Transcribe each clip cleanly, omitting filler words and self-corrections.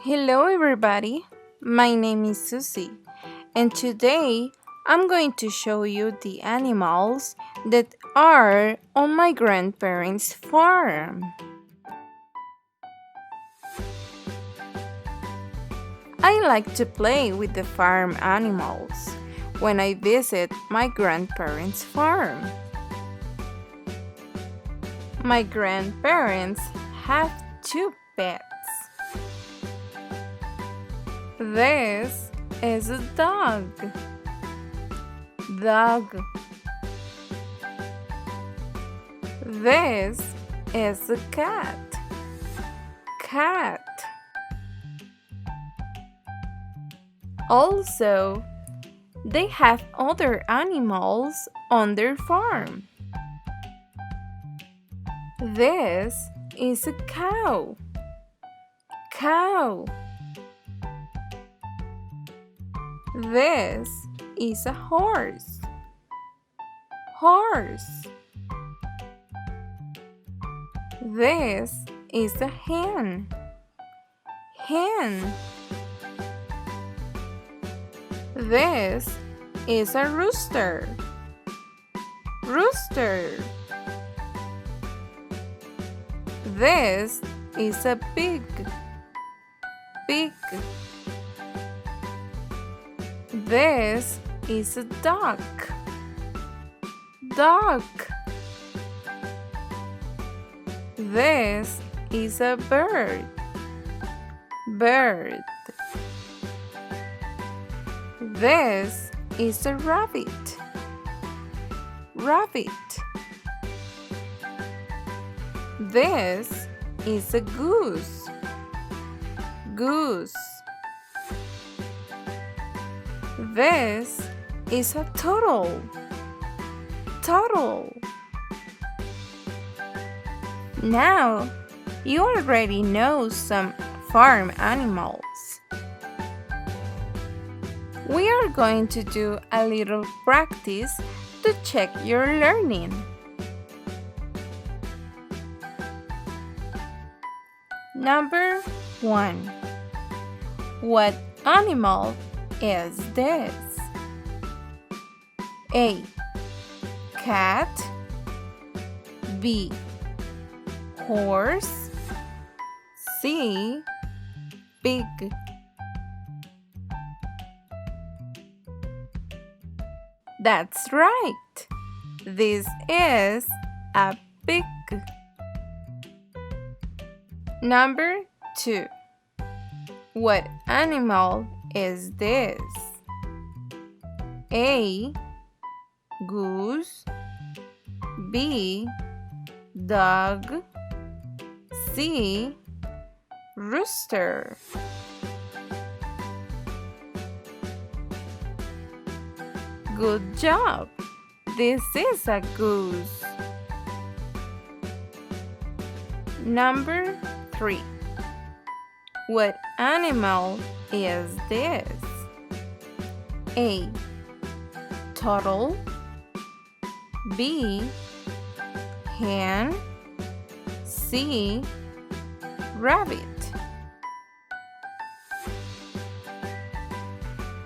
Hello everybody, my name is Suzy and today I'm going to show you the animals that are on my grandparents' farm. I like to play with the farm animals when I visit my grandparents' farm. My grandparents have two pets. This is a dog. This is a cat. Also, they have other animals on their farm. This is a cow. This is a horse. This is a hen. This is a rooster. This is a pig. This is a duck. This is a bird. This is a rabbit. This is a goose. This is a turtle. Now, you already know some farm animals. We are going to do a little practice to check your learning. Number 1. What animal is this? A. Cat. B. Horse. C. Pig. That's right. This is a pig. Number 2. What animal is this? A. Goose. B. Dog. C. Rooster. Good job! This is a goose. Number 3. What animal is this? A. Turtle. B. Hen. C. Rabbit.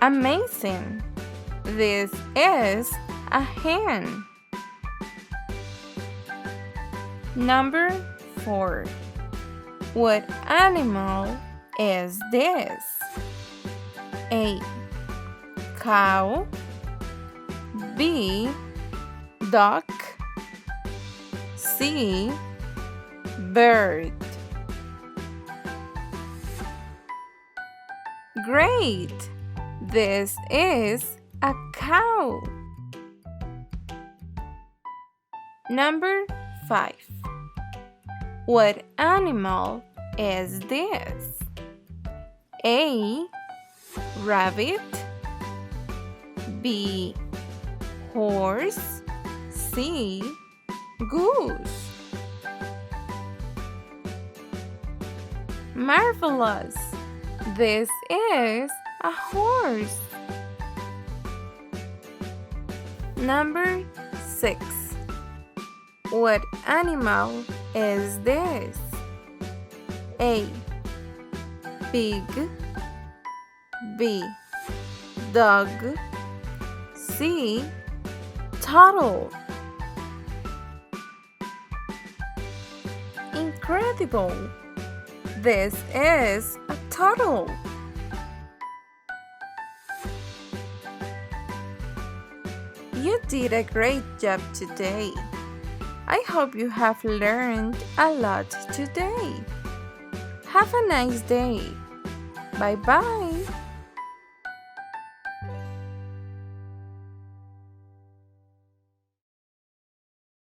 Amazing! This is a hen. Number 4. What animal is this? A. Cow. B. Duck. C. Bird. Great! This is a cow. Number 5. What animal is this? A. Rabbit. B. Horse. C. Goose. Marvelous! This is a horse. Number 6. What animal is this? A. Pig. B. Dog. C. Turtle. Incredible! This is a turtle. You did a great job today. I hope you have learned a lot today. Have a nice day. Bye bye.